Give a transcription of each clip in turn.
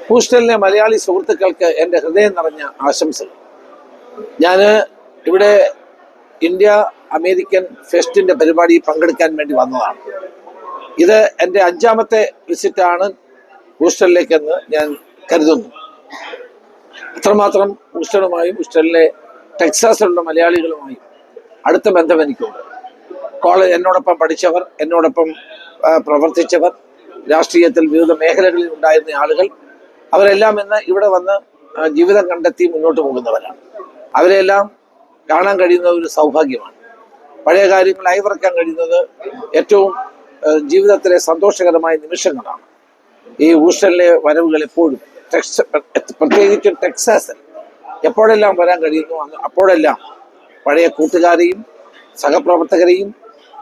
ഹൂസ്റ്റണിലെ മലയാളി സുഹൃത്തുക്കൾക്ക് എൻ്റെ ഹൃദയം നിറഞ്ഞ ആശംസകൾ. ഞാൻ ഇവിടെ ഇന്ത്യ അമേരിക്കൻ ഫെസ്റ്റിൻ്റെ പരിപാടി പങ്കെടുക്കാൻ വേണ്ടി വന്നതാണ്. ഇത് എൻ്റെ 5ാമത്തെ വിസിറ്റാണ് ഹൂസ്റ്റണിലേക്കെന്ന് ഞാൻ കരുതുന്നു. അത്രമാത്രം ഹൂസ്റ്റണുമായും ഹൂസ്റ്റണിലെ ടെക്സാസിലുള്ള മലയാളികളുമായും അടുത്ത ബന്ധം എനിക്കുണ്ട്. എന്നോടൊപ്പം പഠിച്ചവർ, എന്നോടൊപ്പം പ്രവർത്തിച്ചവർ, രാഷ്ട്രീയത്തിൽ വിവിധ മേഖലകളിൽ ഉണ്ടായിരുന്ന ആളുകൾ, അവരെല്ലാം ഇന്ന് ഇവിടെ വന്ന് ജീവിതം കണ്ടെത്തി മുന്നോട്ട് പോകുന്നവരാണ്. അവരെല്ലാം കാണാൻ കഴിയുന്ന ഒരു സൗഭാഗ്യമാണ്. പഴയ കാര്യങ്ങൾ അയവിറക്കാൻ കഴിയുന്നത് ഏറ്റവും ജീവിതത്തിലെ സന്തോഷകരമായ നിമിഷങ്ങളാണ്. ഈ ഹൂസ്റ്റണിലെ വരവുകൾ എപ്പോഴും, പ്രത്യേകിച്ചും ടെക്സാസിൽ എപ്പോഴെല്ലാം വരാൻ കഴിയുന്നു അപ്പോഴെല്ലാം പഴയ കൂട്ടുകാരെയും സഹപ്രവർത്തകരെയും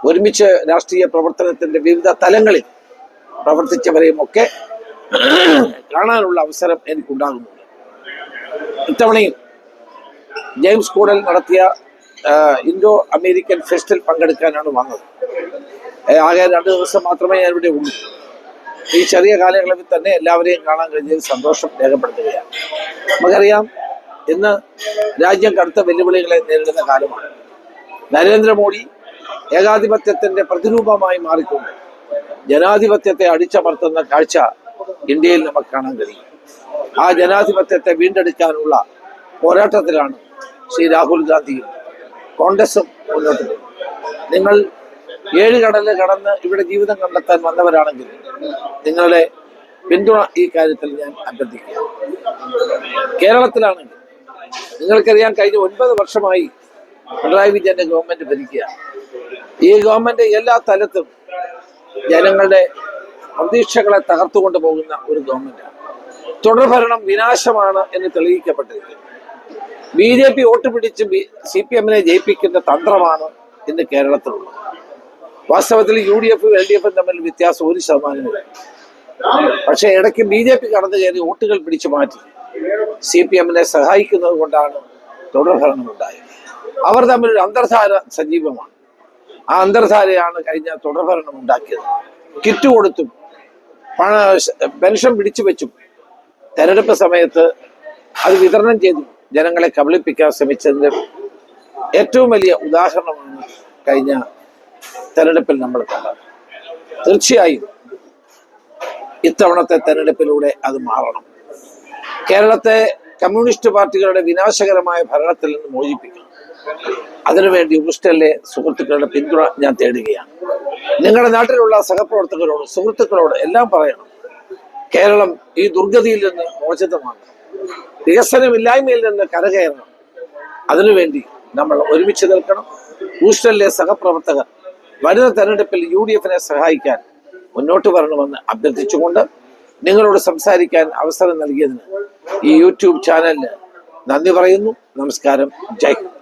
ഒരുമിച്ച് രാഷ്ട്രീയ പ്രവർത്തനത്തിൻ്റെ വിവിധ തലങ്ങളിൽ പ്രവർത്തിച്ചവരെയും ഒക്കെ കാണാനുള്ള അവസരം എനിക്കുണ്ടാകുന്നുണ്ട്. ഇത്തവണയും ജെയിംസ് കൂടൽ നടത്തിയ ഇൻഡോ അമേരിക്കൻ ഫെസ്റ്റിൽ പങ്കെടുക്കാനാണ് വന്നത്. ആകെ 2 ദിവസം മാത്രമേ ഞാൻ ഇവിടെ ഉള്ളൂ. ഈ ചെറിയ കാലയളവിൽ തന്നെ എല്ലാവരെയും കാണാൻ കഴിഞ്ഞതിൽ സന്തോഷം രേഖപ്പെടുത്തുകയാണ്. നമുക്കറിയാം, ഇന്ന് രാജ്യം കടുത്ത വെല്ലുവിളികളെ നേരിടുന്ന കാലമാണ്. നരേന്ദ്രമോദി ഏകാധിപത്യത്തിന്റെ പ്രതിരൂപമായി മാറിക്കൊണ്ട് ജനാധിപത്യത്തെ അടിച്ചമർത്തുന്ന കാഴ്ച ഇന്ത്യയിൽ നമുക്ക് കാണാൻ കഴിയും. ആ ജനാധിപത്യത്തെ വീണ്ടെടുക്കാനുള്ള പോരാട്ടത്തിലാണ് ശ്രീ രാഹുൽ ഗാന്ധിയും കോൺഗ്രസും മുന്നോട്ട് പോകുന്നത്. നിങ്ങൾ 7 കടല് കടന്ന് ഇവിടെ ജീവിതം കണ്ടെത്താൻ വന്നവരാണെങ്കിൽ നിങ്ങളുടെ പിന്തുണ ഈ കാര്യത്തിൽ ഞാൻ അഭ്യർത്ഥിക്കുക. കേരളത്തിലാണെങ്കിൽ നിങ്ങൾക്കറിയാൻ കഴിഞ്ഞ 9 വർഷമായി പിണറായി വിജയന്റെ ഗവൺമെന്റ് ഭരിക്കുകയാണ്. ഈ ഗവൺമെന്റ് എല്ലാ തലത്തും ജനങ്ങളുടെ പ്രതീക്ഷകളെ തകർത്തുകൊണ്ട് പോകുന്ന ഒരു ഗവൺമെന്റാണ്. തുടർഭരണം വിനാശമാണ് എന്ന് തെളിയിക്കപ്പെട്ടിരിക്കുന്നു. BJP വോട്ട് പിടിച്ച് CPM-നെ ജയിപ്പിക്കുന്ന തന്ത്രമാണ് ഇന്ന് കേരളത്തിലുള്ളത്. വാസ്തവത്തിൽ UDF-ഉം LDF-ഉം തമ്മിൽ വ്യത്യാസം 1% പക്ഷെ ഇടയ്ക്ക് BJP കടന്നു കയറി വോട്ടുകൾ പിടിച്ചു മാറ്റി CPM-നെ സഹായിക്കുന്നത് കൊണ്ടാണ് തുടർഭരണം ഉണ്ടായത്. അവർ തമ്മിലൊരു അന്തർധാര സജീവമാണ്. ആ അന്തർധാരയാണ് കഴിഞ്ഞ തുടർഭരണം ഉണ്ടാക്കിയത്. കിറ്റ് കൊടുത്തും പെൻഷൻ പിടിച്ചു വെച്ചും തെരഞ്ഞെടുപ്പ് സമയത്ത് അത് വിതരണം ചെയ്തും ജനങ്ങളെ കബളിപ്പിക്കാൻ ശ്രമിച്ചതിന്റെ ഏറ്റവും വലിയ ഉദാഹരണമാണ് കഴിഞ്ഞ തെരഞ്ഞെടുപ്പിൽ നമ്മൾ കണ്ടത്. തീർച്ചയായും ഇത്തവണത്തെ തെരഞ്ഞെടുപ്പിലൂടെ അത് മാറണം. കേരളത്തെ കമ്മ്യൂണിസ്റ്റ് പാർട്ടികളുടെ വിനാശകരമായ ഭരണത്തിൽ നിന്ന് മോചിപ്പിക്കണം. അതിനുവേണ്ടി ഹൂസ്റ്റണിലെ സുഹൃത്തുക്കളുടെ പിന്തുണ ഞാൻ തേടുകയാണ്. നിങ്ങളുടെ നാട്ടിലുള്ള സഹപ്രവർത്തകരോട്, സുഹൃത്തുക്കളോട് എല്ലാം പറയണം, കേരളം ഈ ദുർഗതിയിൽ നിന്ന് മോചിതമാണ്, വികസനമില്ലായ്മയിൽ നിന്ന് കരകയറണം. അതിനുവേണ്ടി നമ്മൾ ഒരുമിച്ച് നിൽക്കണം. ഹൂസ്റ്റണിലെ സഹപ്രവർത്തകർ വരുന്ന തെരഞ്ഞെടുപ്പിൽ UDF-നെ സഹായിക്കാൻ മുന്നോട്ട് വരണമെന്ന് അഭ്യർത്ഥിച്ചുകൊണ്ട് നിങ്ങളോട് സംസാരിക്കാൻ അവസരം നൽകിയതിന് ഈ YouTube ചാനലിന് നന്ദി പറയുന്നു. നമസ്കാരം. ജയ് ഹിന്ദ്.